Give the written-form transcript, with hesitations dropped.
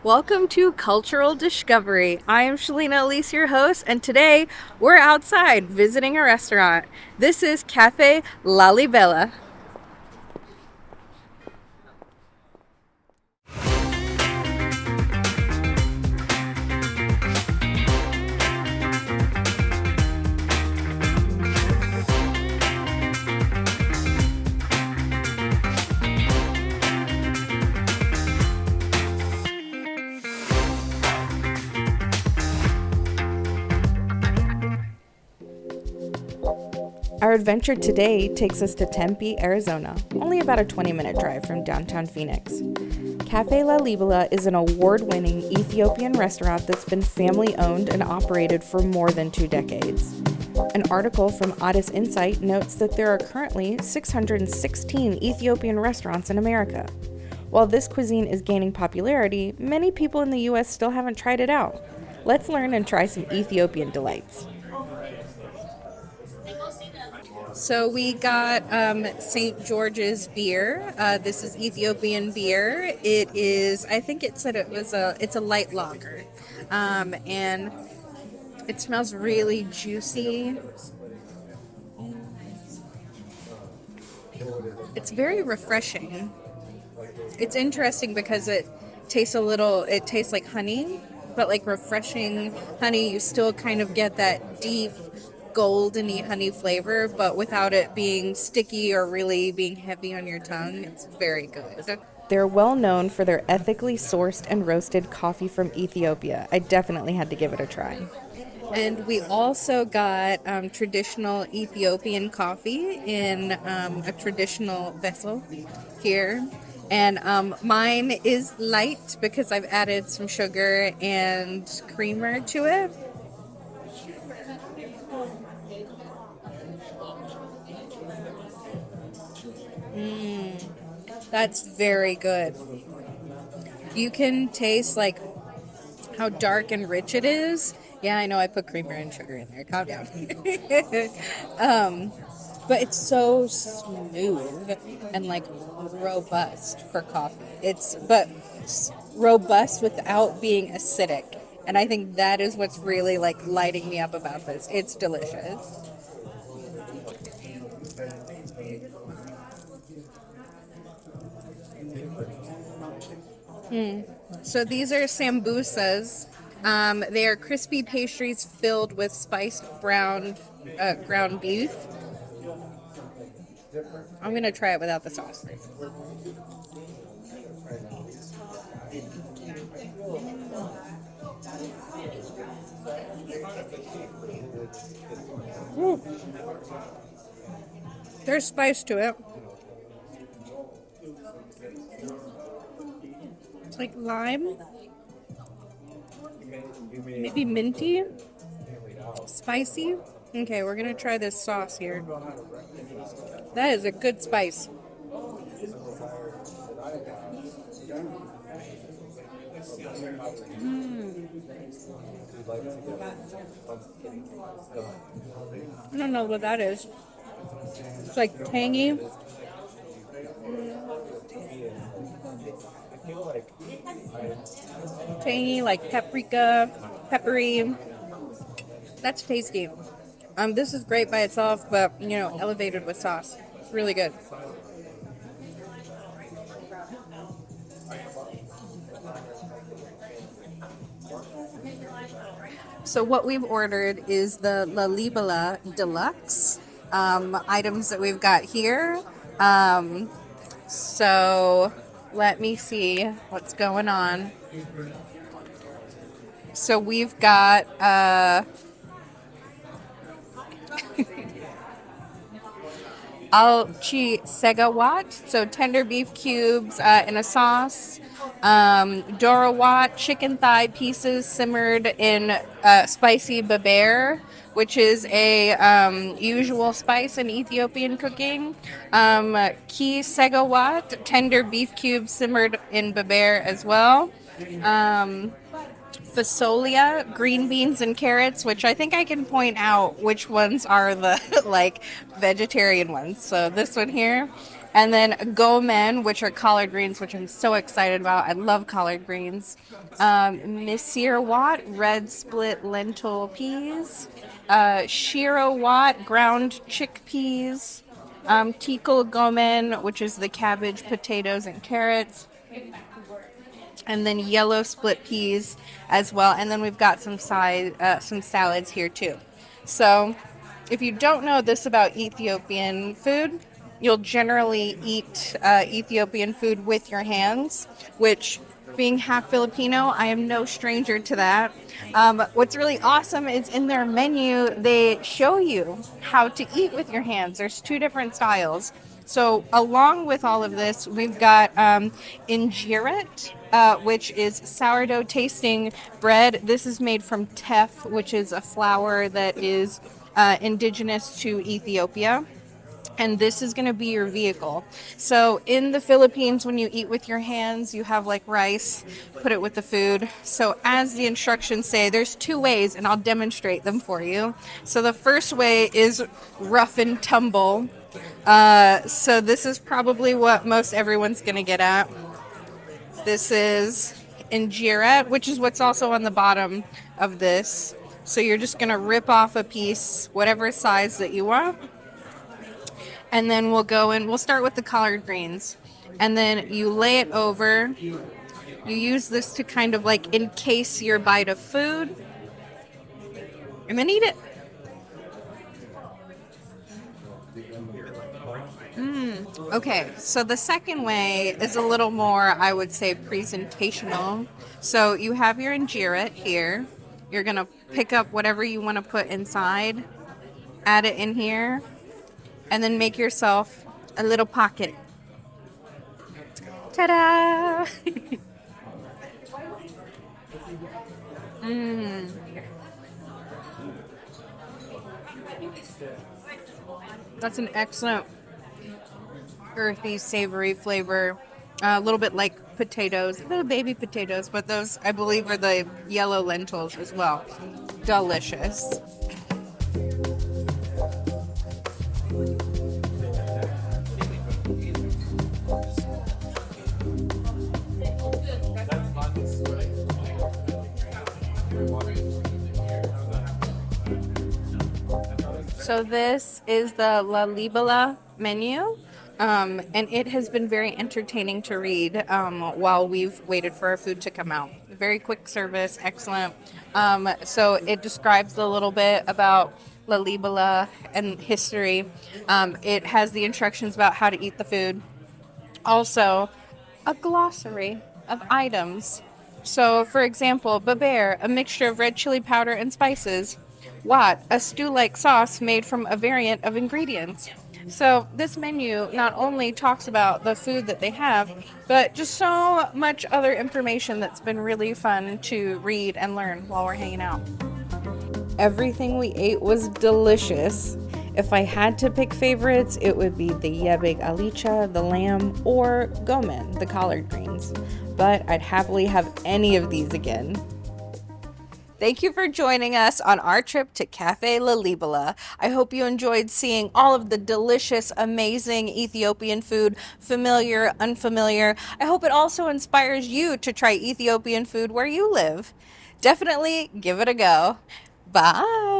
Welcome to Cultural Discovery. I am Shelina Elyse, your host, and today we're outside visiting a restaurant. This is Café Lalibela. Our adventure today takes us to Tempe, Arizona, only about a 20-minute drive from downtown Phoenix. Café Lalibela is an award-winning Ethiopian restaurant that's been family-owned and operated for more than 2 decades. An article from Asus Insight notes that there are currently 616 Ethiopian restaurants in America. While this cuisine is gaining popularity, many people in the U.S. still haven't tried it out. Let's learn and try some Ethiopian delights. So we got St. George's beer. This is Ethiopian beer. It is, I think it said it's a light lager, and it smells really juicy. It's very refreshing. It's interesting because it tastes like honey, but like refreshing honey. You still kind of get that deep goldeny honey flavor, but without it being sticky or really being heavy on your tongue. It's very good. They're well known for their ethically sourced and roasted coffee from Ethiopia. I definitely had to give it a try. And we also got traditional Ethiopian coffee in a traditional vessel here. And mine is light because I've added some sugar and creamer to it. That's very good. You can taste like how dark and rich it is. Yeah, I know I put creamer and sugar in there. Calm down. But it's so smooth and like robust for coffee. It's robust without being acidic. And I think that is what's really like lighting me up about this. It's delicious. So these are sambusas. They are crispy pastries filled with spiced ground beef. I'm going to try it without the sauce. There's spice to it. It's like lime, maybe minty, spicy. Okay, we're gonna try this sauce here. That is a good spice. I don't know what that is. It's like tangy. Tangy, like paprika, peppery. That's tasty. This is great by itself, but elevated with sauce. It's really good. So what we've ordered is the Lalibela Deluxe items that we've got here. So let me see what's going on. So we've got alchi segawat, so tender beef cubes in a sauce. Dorawat, chicken thigh pieces simmered in spicy baber, which is a usual spice in Ethiopian cooking. Ki segawat, tender beef cubes simmered in baber as well. Fasolia, green beans and carrots, which I think I can point out which ones are the like vegetarian ones. So this one here. And then gomen, which are collard greens, which I'm so excited about. I love collard greens. Misir wat, red split lentil peas. Shiro wat, ground chickpeas. Tikal gomen, which is the cabbage, potatoes, and carrots. And then yellow split peas as well. And then we've got some salads here too. So if you don't know this about Ethiopian food, you'll generally eat Ethiopian food with your hands, which, being half Filipino, I am no stranger to that. What's really awesome is in their menu, they show you how to eat with your hands. There's two different styles. So along with all of this, we've got injiret, which is sourdough tasting bread. This is made from teff, which is a flour that is indigenous to Ethiopia. And this is going to be your vehicle. So in the Philippines, when you eat with your hands, you have like rice, put it with the food. So as the instructions say, there's two ways, and I'll demonstrate them for you. So the first way is rough and tumble. So this is probably what most everyone's going to get at. This is injera, which is what's also on the bottom of this. So you're just going to rip off a piece, whatever size that you want. And then we'll start with the collard greens. And then you lay it over. You use this to kind of like encase your bite of food. And then eat it. Okay, so the second way is a little more, I would say, presentational. So you have your injera here. You're going to pick up whatever you want to put inside, add it in here, and then make yourself a little pocket. Ta-da! That's an excellent earthy, savory flavor. A little bit like potatoes, little baby potatoes, but those, I believe, are the yellow lentils as well. Delicious. So this is the Lalibela menu, and it has been very entertaining to read while we've waited for our food to come out. Very quick service, excellent. So it describes a little bit about Lalibela and history. It has the instructions about how to eat the food. Also, a glossary of items. So, for example, baber, a mixture of red chili powder and spices. Wat, a stew-like sauce made from a variant of ingredients. So this menu not only talks about the food that they have, but just so much other information that's been really fun to read and learn while we're hanging out. Everything we ate was delicious. If I had to pick favorites, it would be the yebig alicha, the lamb, or gomen, the collard greens. But I'd happily have any of these again. Thank you for joining us on our trip to Café Lalibela. I hope you enjoyed seeing all of the delicious, amazing Ethiopian food, familiar, unfamiliar. I hope it also inspires you to try Ethiopian food where you live. Definitely give it a go. Bye!